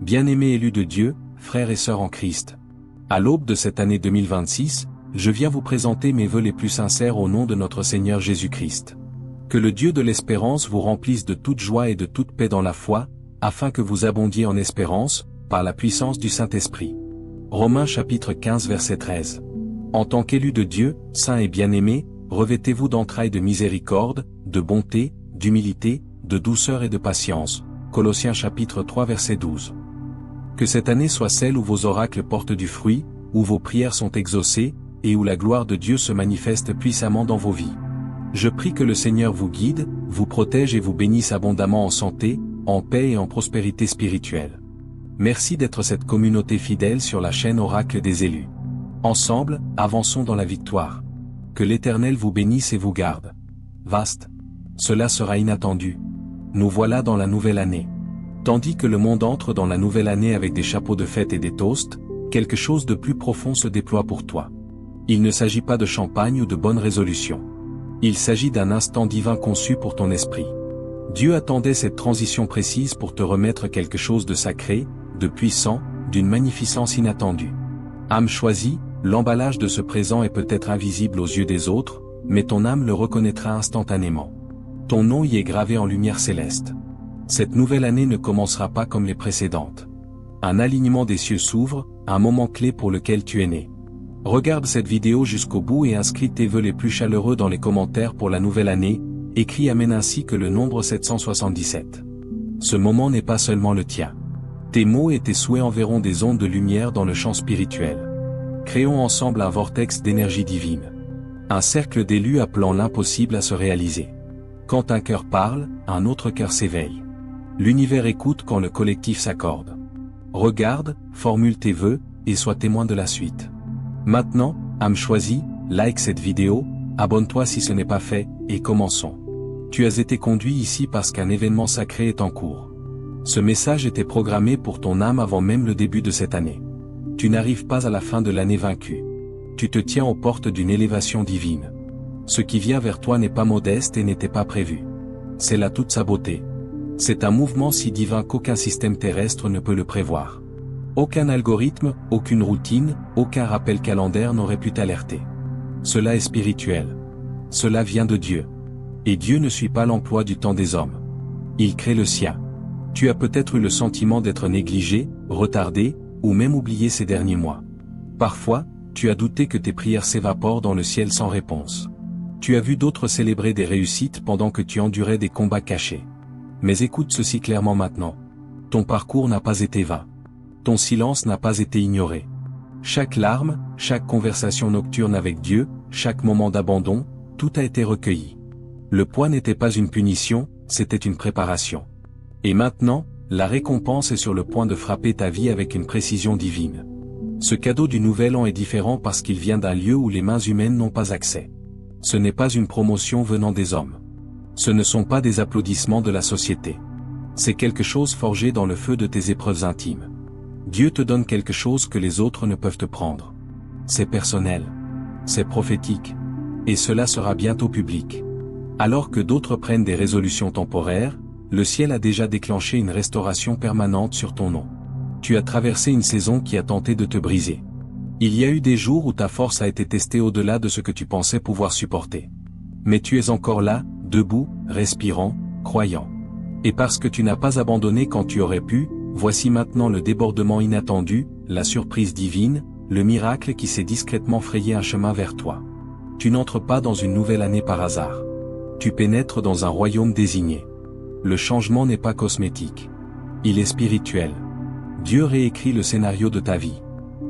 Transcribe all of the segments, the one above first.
Bien-aimés élus de Dieu, frères et sœurs en Christ. À l'aube de cette année 2026, je viens vous présenter mes vœux les plus sincères au nom de notre Seigneur Jésus-Christ. Que le Dieu de l'espérance vous remplisse de toute joie et de toute paix dans la foi, afin que vous abondiez en espérance, par la puissance du Saint-Esprit. Romains chapitre 15 verset 13. En tant qu'élus de Dieu, saints et bien-aimés, revêtez-vous d'entrailles de miséricorde, de bonté, d'humilité, de douceur et de patience. Colossiens chapitre 3 verset 12. Que cette année soit celle où vos oracles portent du fruit, où vos prières sont exaucées, et où la gloire de Dieu se manifeste puissamment dans vos vies. Je prie que le Seigneur vous guide, vous protège et vous bénisse abondamment en santé, en paix et en prospérité spirituelle. Merci d'être cette communauté fidèle sur la chaîne Oracle des élus. Ensemble, avançons dans la victoire. Que l'Éternel vous bénisse et vous garde. Vaste. Cela sera inattendu. Nous voilà dans la nouvelle année. Tandis que le monde entre dans la nouvelle année avec des chapeaux de fête et des toasts, quelque chose de plus profond se déploie pour toi. Il ne s'agit pas de champagne ou de bonnes résolutions. Il s'agit d'un instant divin conçu pour ton esprit. Dieu attendait cette transition précise pour te remettre quelque chose de sacré, de puissant, d'une magnificence inattendue. Âme choisie, l'emballage de ce présent est peut-être invisible aux yeux des autres, mais ton âme le reconnaîtra instantanément. Ton nom y est gravé en lumière céleste. Cette nouvelle année ne commencera pas comme les précédentes. Un alignement des cieux s'ouvre, un moment clé pour lequel tu es né. Regarde cette vidéo jusqu'au bout et inscris tes vœux les plus chaleureux dans les commentaires pour la nouvelle année, écris Amen ainsi que le nombre 777. Ce moment n'est pas seulement le tien. Tes mots et tes souhaits enverront des ondes de lumière dans le champ spirituel. Créons ensemble un vortex d'énergie divine. Un cercle d'élus appelant l'impossible à se réaliser. Quand un cœur parle, un autre cœur s'éveille. L'univers écoute quand le collectif s'accorde. Regarde, formule tes vœux, et sois témoin de la suite. Maintenant, âme choisie, like cette vidéo, abonne-toi si ce n'est pas fait, et commençons. Tu as été conduit ici parce qu'un événement sacré est en cours. Ce message était programmé pour ton âme avant même le début de cette année. Tu n'arrives pas à la fin de l'année vaincu. Tu te tiens aux portes d'une élévation divine. Ce qui vient vers toi n'est pas modeste et n'était pas prévu. C'est là toute sa beauté. C'est un mouvement si divin qu'aucun système terrestre ne peut le prévoir. Aucun algorithme, aucune routine, aucun rappel calendaire n'aurait pu t'alerter. Cela est spirituel. Cela vient de Dieu. Et Dieu ne suit pas l'emploi du temps des hommes. Il crée le sien. Tu as peut-être eu le sentiment d'être négligé, retardé, ou même oublié ces derniers mois. Parfois, tu as douté que tes prières s'évaporent dans le ciel sans réponse. Tu as vu d'autres célébrer des réussites pendant que tu endurais des combats cachés. Mais écoute ceci clairement maintenant. Ton parcours n'a pas été vain. Ton silence n'a pas été ignoré. Chaque larme, chaque conversation nocturne avec Dieu, chaque moment d'abandon, tout a été recueilli. Le poids n'était pas une punition, c'était une préparation. Et maintenant, la récompense est sur le point de frapper ta vie avec une précision divine. Ce cadeau du nouvel an est différent parce qu'il vient d'un lieu où les mains humaines n'ont pas accès. Ce n'est pas une promotion venant des hommes. Ce ne sont pas des applaudissements de la société. C'est quelque chose forgé dans le feu de tes épreuves intimes. Dieu te donne quelque chose que les autres ne peuvent te prendre. C'est personnel. C'est prophétique. Et cela sera bientôt public. Alors que d'autres prennent des résolutions temporaires, le ciel a déjà déclenché une restauration permanente sur ton nom. Tu as traversé une saison qui a tenté de te briser. Il y a eu des jours où ta force a été testée au-delà de ce que tu pensais pouvoir supporter. Mais tu es encore là, debout, respirant, croyant. Et parce que tu n'as pas abandonné quand tu aurais pu, voici maintenant le débordement inattendu, la surprise divine, le miracle qui s'est discrètement frayé un chemin vers toi. Tu n'entres pas dans une nouvelle année par hasard. Tu pénètres dans un royaume désigné. Le changement n'est pas cosmétique. Il est spirituel. Dieu réécrit le scénario de ta vie.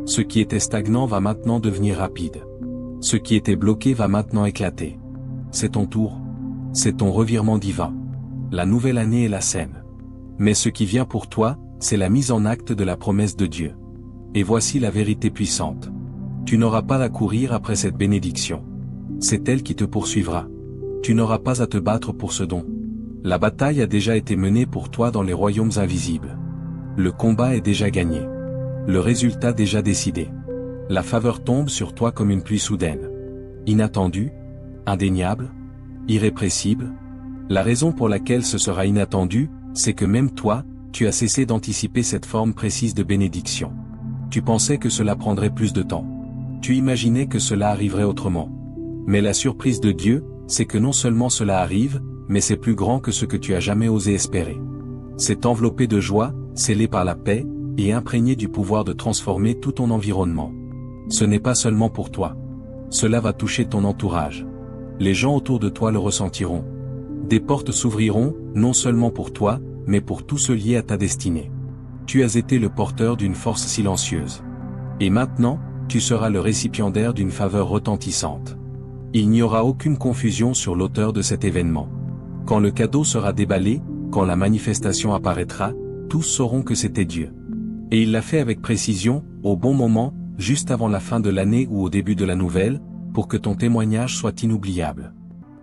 Ce qui était stagnant va maintenant devenir rapide. Ce qui était bloqué va maintenant éclater. C'est ton tour. C'est ton revirement divin. La nouvelle année est la scène. Mais ce qui vient pour toi, c'est la mise en acte de la promesse de Dieu. Et voici la vérité puissante. Tu n'auras pas à courir après cette bénédiction. C'est elle qui te poursuivra. Tu n'auras pas à te battre pour ce don. La bataille a déjà été menée pour toi dans les royaumes invisibles. Le combat est déjà gagné. Le résultat déjà décidé. La faveur tombe sur toi comme une pluie soudaine. Inattendue, indéniable, irrépressible. La raison pour laquelle ce sera inattendu, c'est que même toi, tu as cessé d'anticiper cette forme précise de bénédiction. Tu pensais que cela prendrait plus de temps. Tu imaginais que cela arriverait autrement. Mais la surprise de Dieu, c'est que non seulement cela arrive, mais c'est plus grand que ce que tu as jamais osé espérer. C'est enveloppé de joie, scellé par la paix, et imprégné du pouvoir de transformer tout ton environnement. Ce n'est pas seulement pour toi. Cela va toucher ton entourage. Les gens autour de toi le ressentiront. Des portes s'ouvriront, non seulement pour toi, mais pour tous ceux liés à ta destinée. Tu as été le porteur d'une force silencieuse. Et maintenant, tu seras le récipiendaire d'une faveur retentissante. Il n'y aura aucune confusion sur l'auteur de cet événement. Quand le cadeau sera déballé, quand la manifestation apparaîtra, tous sauront que c'était Dieu. Et il l'a fait avec précision, au bon moment, juste avant la fin de l'année ou au début de la nouvelle, pour que ton témoignage soit inoubliable.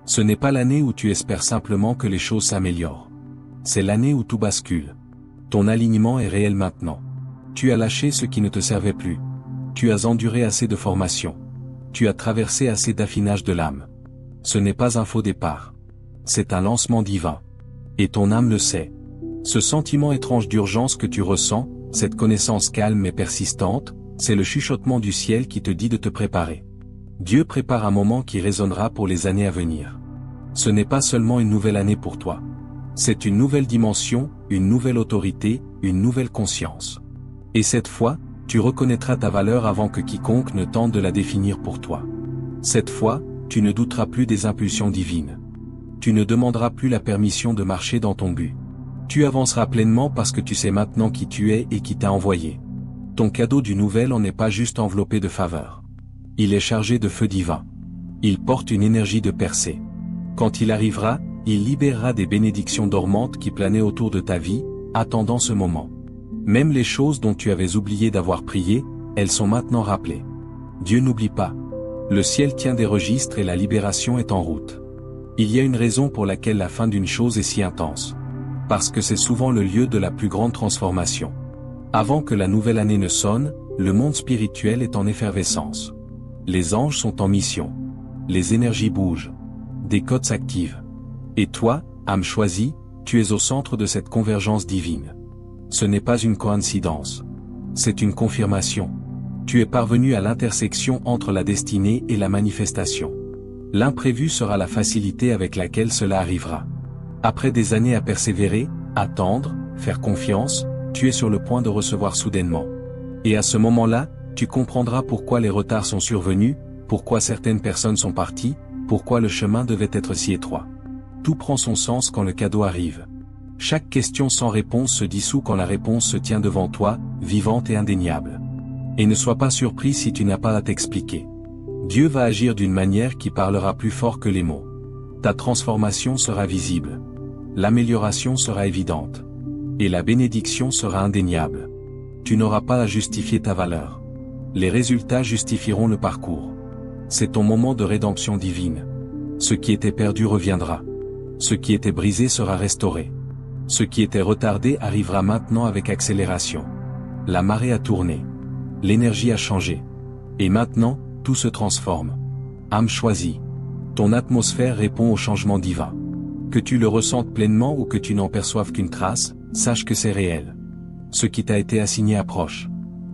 Ce n'est pas l'année où tu espères simplement que les choses s'améliorent. C'est l'année où tout bascule. Ton alignement est réel maintenant. Tu as lâché ce qui ne te servait plus. Tu as enduré assez de formation. Tu as traversé assez d'affinage de l'âme. Ce n'est pas un faux départ. C'est un lancement divin. Et ton âme le sait. Ce sentiment étrange d'urgence que tu ressens, cette connaissance calme et persistante, c'est le chuchotement du ciel qui te dit de te préparer. Dieu prépare un moment qui résonnera pour les années à venir. Ce n'est pas seulement une nouvelle année pour toi. C'est une nouvelle dimension, une nouvelle autorité, une nouvelle conscience. Et cette fois, tu reconnaîtras ta valeur avant que quiconque ne tente de la définir pour toi. Cette fois, tu ne douteras plus des impulsions divines. Tu ne demanderas plus la permission de marcher dans ton but. Tu avanceras pleinement parce que tu sais maintenant qui tu es et qui t'a envoyé. Ton cadeau du nouvel an n'est pas juste enveloppé de faveur. Il est chargé de feu divin. Il porte une énergie de percée. Quand il arrivera, il libérera des bénédictions dormantes qui planaient autour de ta vie, attendant ce moment. Même les choses dont tu avais oublié d'avoir prié, elles sont maintenant rappelées. Dieu n'oublie pas. Le ciel tient des registres et la libération est en route. Il y a une raison pour laquelle la fin d'une chose est si intense. Parce que c'est souvent le lieu de la plus grande transformation. Avant que la nouvelle année ne sonne, le monde spirituel est en effervescence. Les anges sont en mission. Les énergies bougent. Des codes s'activent. Et toi, âme choisie, tu es au centre de cette convergence divine. Ce n'est pas une coïncidence. C'est une confirmation. Tu es parvenu à l'intersection entre la destinée et la manifestation. L'imprévu sera la facilité avec laquelle cela arrivera. Après des années à persévérer, attendre, faire confiance, tu es sur le point de recevoir soudainement. Et à ce moment-là, tu comprendras pourquoi les retards sont survenus, pourquoi certaines personnes sont parties, pourquoi le chemin devait être si étroit. Tout prend son sens quand le cadeau arrive. Chaque question sans réponse se dissout quand la réponse se tient devant toi, vivante et indéniable. Et ne sois pas surpris si tu n'as pas à t'expliquer. Dieu va agir d'une manière qui parlera plus fort que les mots. Ta transformation sera visible. L'amélioration sera évidente. Et la bénédiction sera indéniable. Tu n'auras pas à justifier ta valeur. Les résultats justifieront le parcours. C'est ton moment de rédemption divine. Ce qui était perdu reviendra. Ce qui était brisé sera restauré. Ce qui était retardé arrivera maintenant avec accélération. La marée a tourné. L'énergie a changé. Et maintenant, tout se transforme. Âme choisie. Ton atmosphère répond au changement divin. Que tu le ressentes pleinement ou que tu n'en perçoives qu'une trace, sache que c'est réel. Ce qui t'a été assigné approche.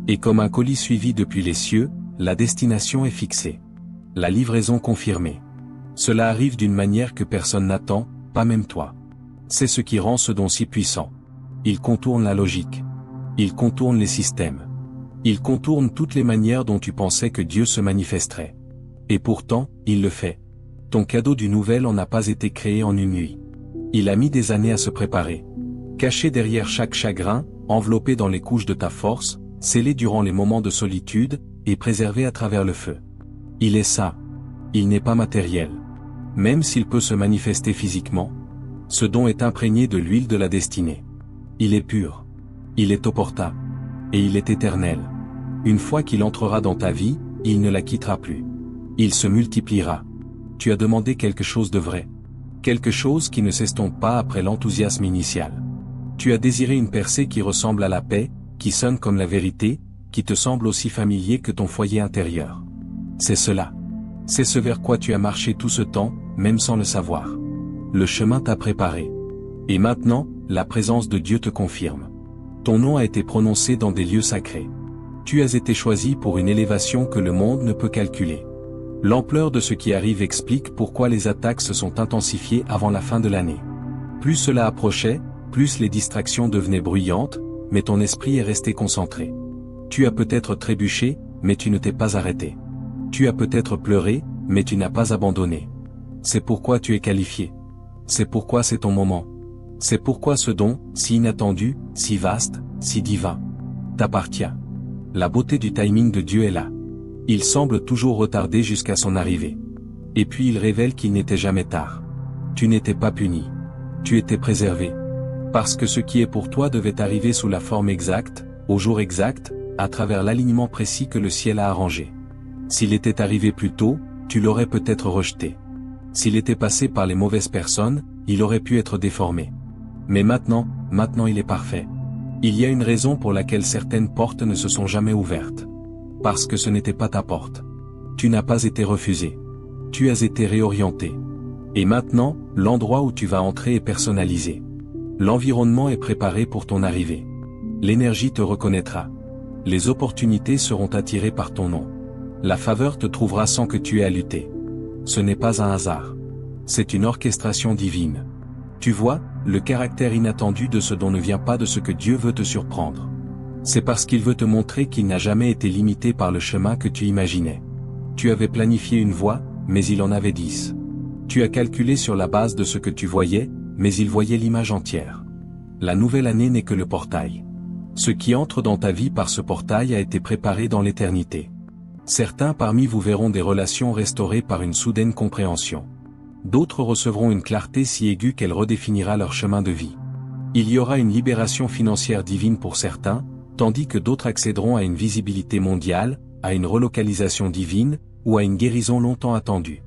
Et comme un colis suivi depuis les cieux, la destination est fixée. La livraison confirmée. Cela arrive d'une manière que personne n'attend, pas même toi. C'est ce qui rend ce don si puissant. Il contourne la logique. Il contourne les systèmes. Il contourne toutes les manières dont tu pensais que Dieu se manifesterait. Et pourtant, il le fait. Ton cadeau du nouvel an n'a pas été créé en une nuit. Il a mis des années à se préparer. Caché derrière chaque chagrin, enveloppé dans les couches de ta force, scellé durant les moments de solitude, et préservé à travers le feu. Il est ça. Il n'est pas matériel. Même s'il peut se manifester physiquement, ce don est imprégné de l'huile de la destinée. Il est pur. Il est opportun. Et il est éternel. Une fois qu'il entrera dans ta vie, il ne la quittera plus. Il se multipliera. Tu as demandé quelque chose de vrai. Quelque chose qui ne s'estompe pas après l'enthousiasme initial. Tu as désiré une percée qui ressemble à la paix, qui sonne comme la vérité, qui te semble aussi familier que ton foyer intérieur. C'est cela. C'est ce vers quoi tu as marché tout ce temps, même sans le savoir. Le chemin t'a préparé. Et maintenant, la présence de Dieu te confirme. Ton nom a été prononcé dans des lieux sacrés. Tu as été choisi pour une élévation que le monde ne peut calculer. L'ampleur de ce qui arrive explique pourquoi les attaques se sont intensifiées avant la fin de l'année. Plus cela approchait, plus les distractions devenaient bruyantes, mais ton esprit est resté concentré. Tu as peut-être trébuché, mais tu ne t'es pas arrêté. Tu as peut-être pleuré, mais tu n'as pas abandonné. C'est pourquoi tu es qualifié. C'est pourquoi c'est ton moment. C'est pourquoi ce don, si inattendu, si vaste, si divin, t'appartient. La beauté du timing de Dieu est là. Il semble toujours retardé jusqu'à son arrivée. Et puis il révèle qu'il n'était jamais tard. Tu n'étais pas puni. Tu étais préservé. Parce que ce qui est pour toi devait arriver sous la forme exacte, au jour exact, à travers l'alignement précis que le ciel a arrangé. S'il était arrivé plus tôt, tu l'aurais peut-être rejeté. S'il était passé par les mauvaises personnes, il aurait pu être déformé. Mais maintenant il est parfait. Il y a une raison pour laquelle certaines portes ne se sont jamais ouvertes. Parce que ce n'était pas ta porte. Tu n'as pas été refusé. Tu as été réorienté. Et maintenant, l'endroit où tu vas entrer est personnalisé. L'environnement est préparé pour ton arrivée. L'énergie te reconnaîtra. Les opportunités seront attirées par ton nom. La faveur te trouvera sans que tu aies à lutter. Ce n'est pas un hasard. C'est une orchestration divine. Tu vois, le caractère inattendu de ce dont ne vient pas de ce que Dieu veut te surprendre. C'est parce qu'il veut te montrer qu'il n'a jamais été limité par le chemin que tu imaginais. Tu avais planifié une voie, mais il en avait 10. Tu as calculé sur la base de ce que tu voyais, mais il voyait l'image entière. La nouvelle année n'est que le portail. Ce qui entre dans ta vie par ce portail a été préparé dans l'éternité. Certains parmi vous verront des relations restaurées par une soudaine compréhension. D'autres recevront une clarté si aiguë qu'elle redéfinira leur chemin de vie. Il y aura une libération financière divine pour certains, tandis que d'autres accéderont à une visibilité mondiale, à une relocalisation divine, ou à une guérison longtemps attendue.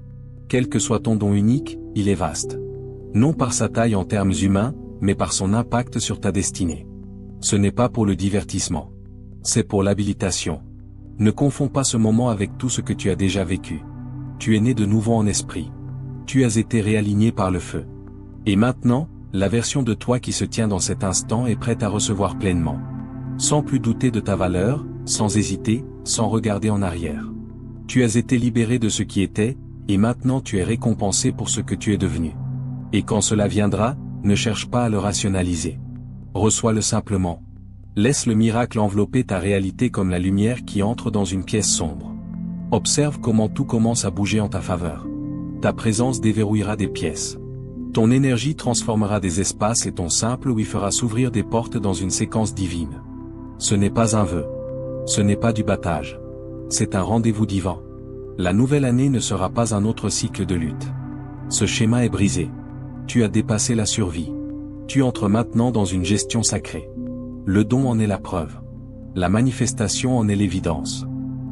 Quel que soit ton don unique, il est vaste. Non par sa taille en termes humains, mais par son impact sur ta destinée. Ce n'est pas pour le divertissement. C'est pour l'habilitation. Ne confonds pas ce moment avec tout ce que tu as déjà vécu. Tu es né de nouveau en esprit. Tu as été réaligné par le feu. Et maintenant, la version de toi qui se tient dans cet instant est prête à recevoir pleinement. Sans plus douter de ta valeur, sans hésiter, sans regarder en arrière. Tu as été libéré de ce qui était, et maintenant tu es récompensé pour ce que tu es devenu. Et quand cela viendra, ne cherche pas à le rationaliser. Reçois-le simplement. Laisse le miracle envelopper ta réalité comme la lumière qui entre dans une pièce sombre. Observe comment tout commence à bouger en ta faveur. Ta présence déverrouillera des pièces. Ton énergie transformera des espaces et ton simple oui fera s'ouvrir des portes dans une séquence divine. Ce n'est pas un vœu. Ce n'est pas du battage. C'est un rendez-vous divin. La nouvelle année ne sera pas un autre cycle de lutte. Ce schéma est brisé. Tu as dépassé la survie. Tu entres maintenant dans une gestion sacrée. Le don en est la preuve. La manifestation en est l'évidence.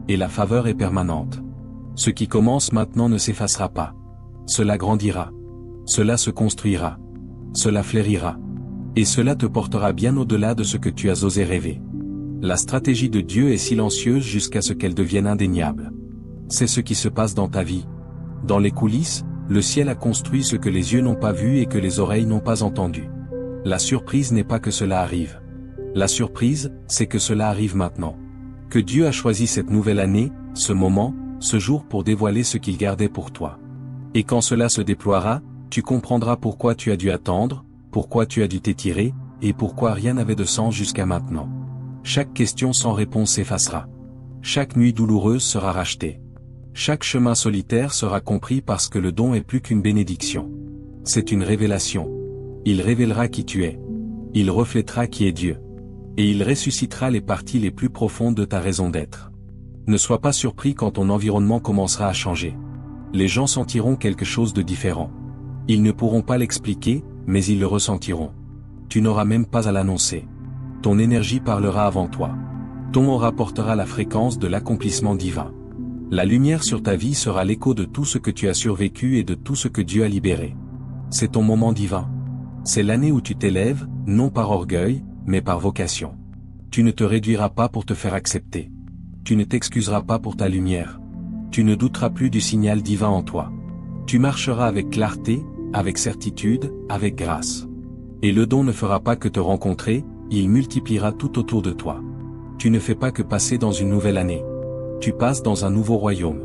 Et la faveur est permanente. Ce qui commence maintenant ne s'effacera pas. Cela grandira. Cela se construira. Cela fleurira. Et cela te portera bien au-delà de ce que tu as osé rêver. La stratégie de Dieu est silencieuse jusqu'à ce qu'elle devienne indéniable. C'est ce qui se passe dans ta vie. Dans les coulisses, le ciel a construit ce que les yeux n'ont pas vu et que les oreilles n'ont pas entendu. La surprise n'est pas que cela arrive. La surprise, c'est que cela arrive maintenant. Que Dieu a choisi cette nouvelle année, ce moment, ce jour pour dévoiler ce qu'il gardait pour toi. Et quand cela se déploiera, tu comprendras pourquoi tu as dû attendre, pourquoi tu as dû t'étirer, et pourquoi rien n'avait de sens jusqu'à maintenant. Chaque question sans réponse s'effacera. Chaque nuit douloureuse sera rachetée. Chaque chemin solitaire sera compris parce que le don est plus qu'une bénédiction. C'est une révélation. Il révélera qui tu es. Il reflètera qui est Dieu. Et il ressuscitera les parties les plus profondes de ta raison d'être. Ne sois pas surpris quand ton environnement commencera à changer. Les gens sentiront quelque chose de différent. Ils ne pourront pas l'expliquer, mais ils le ressentiront. Tu n'auras même pas à l'annoncer. Ton énergie parlera avant toi. Ton aura portera la fréquence de l'accomplissement divin. La lumière sur ta vie sera l'écho de tout ce que tu as survécu et de tout ce que Dieu a libéré. C'est ton moment divin. C'est l'année où tu t'élèves, non par orgueil, mais par vocation. Tu ne te réduiras pas pour te faire accepter. Tu ne t'excuseras pas pour ta lumière. Tu ne douteras plus du signal divin en toi. Tu marcheras avec clarté, avec certitude, avec grâce. Et le don ne fera pas que te rencontrer, il multipliera tout autour de toi. Tu ne fais pas que passer dans une nouvelle année. Tu passes dans un nouveau royaume.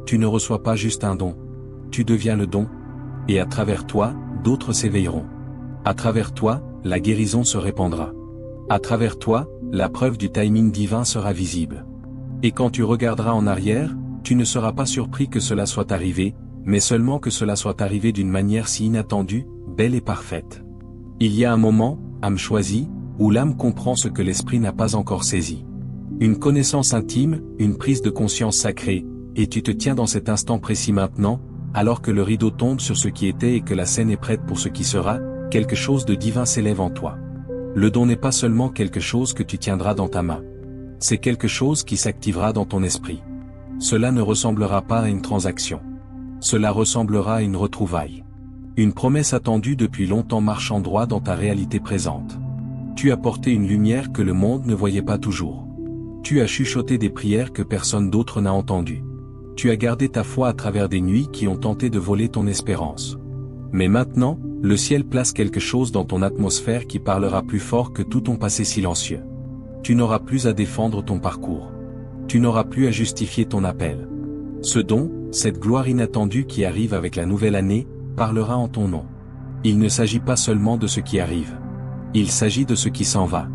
Tu ne reçois pas juste un don. Tu deviens le don. Et à travers toi, d'autres s'éveilleront. À travers toi, la guérison se répandra. À travers toi, la preuve du timing divin sera visible. Et quand tu regarderas en arrière, tu ne seras pas surpris que cela soit arrivé, mais seulement que cela soit arrivé d'une manière si inattendue, belle et parfaite. Il y a un moment, âme choisie, où l'âme comprend ce que l'esprit n'a pas encore saisi. Une connaissance intime, une prise de conscience sacrée, et tu te tiens dans cet instant précis maintenant, alors que le rideau tombe sur ce qui était et que la scène est prête pour ce qui sera, quelque chose de divin s'élève en toi. Le don n'est pas seulement quelque chose que tu tiendras dans ta main. C'est quelque chose qui s'activera dans ton esprit. Cela ne ressemblera pas à une transaction. Cela ressemblera à une retrouvaille. Une promesse attendue depuis longtemps marche en droit dans ta réalité présente. Tu as porté une lumière que le monde ne voyait pas toujours. Tu as chuchoté des prières que personne d'autre n'a entendues. Tu as gardé ta foi à travers des nuits qui ont tenté de voler ton espérance. Mais maintenant, le ciel place quelque chose dans ton atmosphère qui parlera plus fort que tout ton passé silencieux. Tu n'auras plus à défendre ton parcours. Tu n'auras plus à justifier ton appel. Ce don, cette gloire inattendue qui arrive avec la nouvelle année, parlera en ton nom. Il ne s'agit pas seulement de ce qui arrive. Il s'agit de ce qui s'en va.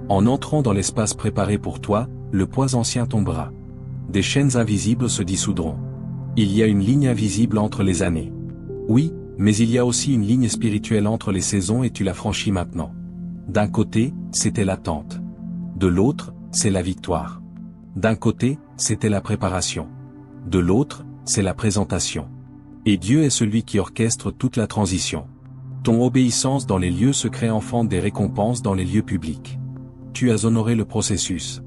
En entrant dans l'espace préparé pour toi, le poids ancien tombera. Des chaînes invisibles se dissoudront. Il y a une ligne invisible entre les années. Oui, mais il y a aussi une ligne spirituelle entre les saisons et tu la franchis maintenant. D'un côté, c'était l'attente. De l'autre, c'est la victoire. D'un côté, c'était la préparation. De l'autre, c'est la présentation. Et Dieu est celui qui orchestre toute la transition. Ton obéissance dans les lieux secrets enfante des récompenses dans les lieux publics. Tu as honoré le processus.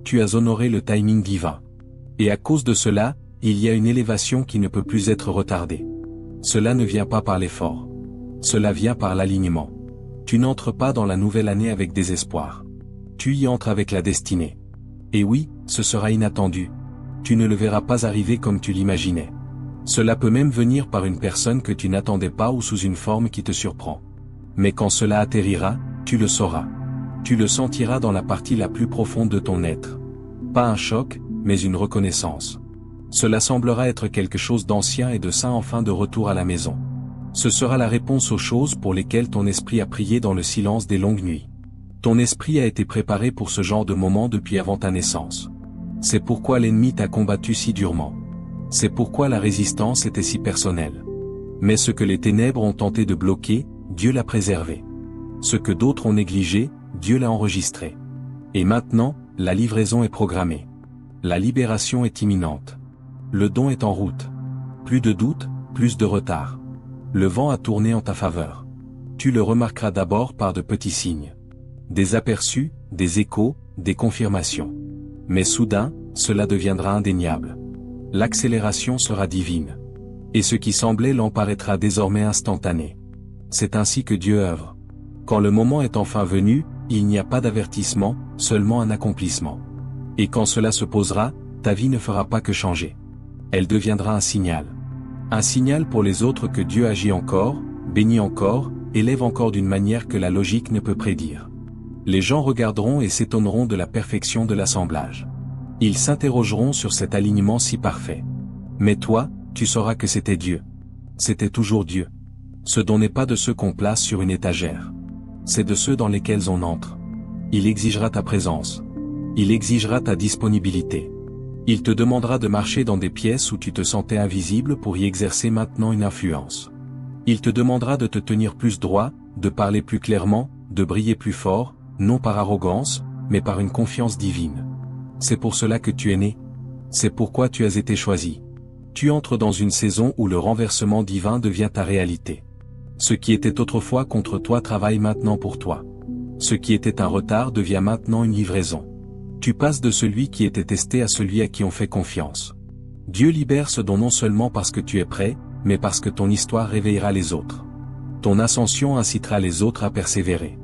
Tu as honoré le timing divin. Et à cause de cela, il y a une élévation qui ne peut plus être retardée. Cela ne vient pas par l'effort. Cela vient par l'alignement. Tu n'entres pas dans la nouvelle année avec désespoir. Tu y entres avec la destinée. Et oui, ce sera inattendu. Tu ne le verras pas arriver comme tu l'imaginais. Cela peut même venir par une personne que tu n'attendais pas ou sous une forme qui te surprend. Mais quand cela atterrira, tu le sauras. Tu le sentiras dans la partie la plus profonde de ton être. Pas un choc, mais une reconnaissance. Cela semblera être quelque chose d'ancien et de sain enfin de retour à la maison. Ce sera la réponse aux choses pour lesquelles ton esprit a prié dans le silence des longues nuits. Ton esprit a été préparé pour ce genre de moment depuis avant ta naissance. C'est pourquoi l'ennemi t'a combattu si durement. C'est pourquoi la résistance était si personnelle. Mais ce que les ténèbres ont tenté de bloquer, Dieu l'a préservé. Ce que d'autres ont négligé, Dieu l'a enregistré. Et maintenant, la livraison est programmée. La libération est imminente. Le don est en route. Plus de doute, plus de retard. Le vent a tourné en ta faveur. Tu le remarqueras d'abord par de petits signes. Des aperçus, des échos, des confirmations. Mais soudain, cela deviendra indéniable. L'accélération sera divine. Et ce qui semblait lent paraîtra désormais instantané. C'est ainsi que Dieu œuvre. Quand le moment est enfin venu, il n'y a pas d'avertissement, seulement un accomplissement. Et quand cela se posera, ta vie ne fera pas que changer. Elle deviendra un signal. Un signal pour les autres que Dieu agit encore, bénit encore, élève encore d'une manière que la logique ne peut prédire. Les gens regarderont et s'étonneront de la perfection de l'assemblage. Ils s'interrogeront sur cet alignement si parfait. Mais toi, tu sauras que c'était Dieu. C'était toujours Dieu. Ce don n'est pas de ceux qu'on place sur une étagère. C'est de ceux dans lesquels on entre. Il exigera ta présence. Il exigera ta disponibilité. Il te demandera de marcher dans des pièces où tu te sentais invisible pour y exercer maintenant une influence. Il te demandera de te tenir plus droit, de parler plus clairement, de briller plus fort, non par arrogance, mais par une confiance divine. C'est pour cela que tu es né. C'est pourquoi tu as été choisi. Tu entres dans une saison où le renversement divin devient ta réalité. Ce qui était autrefois contre toi travaille maintenant pour toi. Ce qui était un retard devient maintenant une livraison. Tu passes de celui qui était testé à celui à qui on fait confiance. Dieu libère ce don non seulement parce que tu es prêt, mais parce que ton histoire réveillera les autres. Ton ascension incitera les autres à persévérer.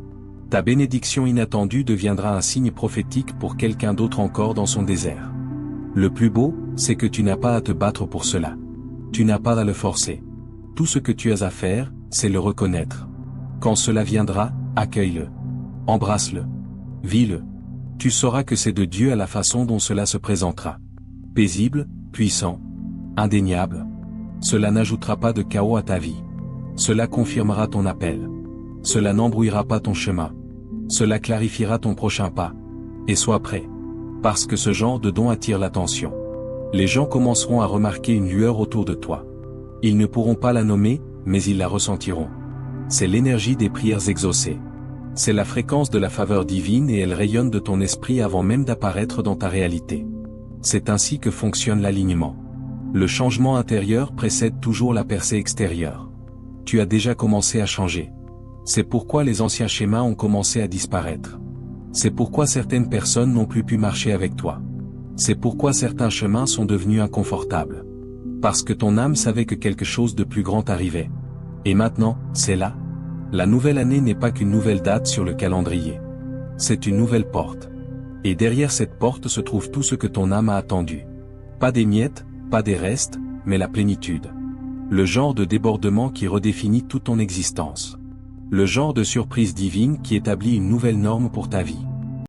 Ta bénédiction inattendue deviendra un signe prophétique pour quelqu'un d'autre encore dans son désert. Le plus beau, c'est que tu n'as pas à te battre pour cela. Tu n'as pas à le forcer. Tout ce que tu as à faire, c'est le reconnaître. Quand cela viendra, accueille-le. Embrasse-le. Vis-le. Tu sauras que c'est de Dieu à la façon dont cela se présentera. Paisible, puissant, indéniable. Cela n'ajoutera pas de chaos à ta vie. Cela confirmera ton appel. Cela n'embrouillera pas ton chemin. Cela clarifiera ton prochain pas. Et sois prêt. Parce que ce genre de don attire l'attention. Les gens commenceront à remarquer une lueur autour de toi. Ils ne pourront pas la nommer, mais ils la ressentiront. C'est l'énergie des prières exaucées. C'est la fréquence de la faveur divine et elle rayonne de ton esprit avant même d'apparaître dans ta réalité. C'est ainsi que fonctionne l'alignement. Le changement intérieur précède toujours la percée extérieure. Tu as déjà commencé à changer. C'est pourquoi les anciens schémas ont commencé à disparaître. C'est pourquoi certaines personnes n'ont plus pu marcher avec toi. C'est pourquoi certains chemins sont devenus inconfortables. Parce que ton âme savait que quelque chose de plus grand arrivait. Et maintenant, c'est là. La nouvelle année n'est pas qu'une nouvelle date sur le calendrier. C'est une nouvelle porte. Et derrière cette porte se trouve tout ce que ton âme a attendu. Pas des miettes, pas des restes, mais la plénitude. Le genre de débordement qui redéfinit toute ton existence. Le genre de surprise divine qui établit une nouvelle norme pour ta vie.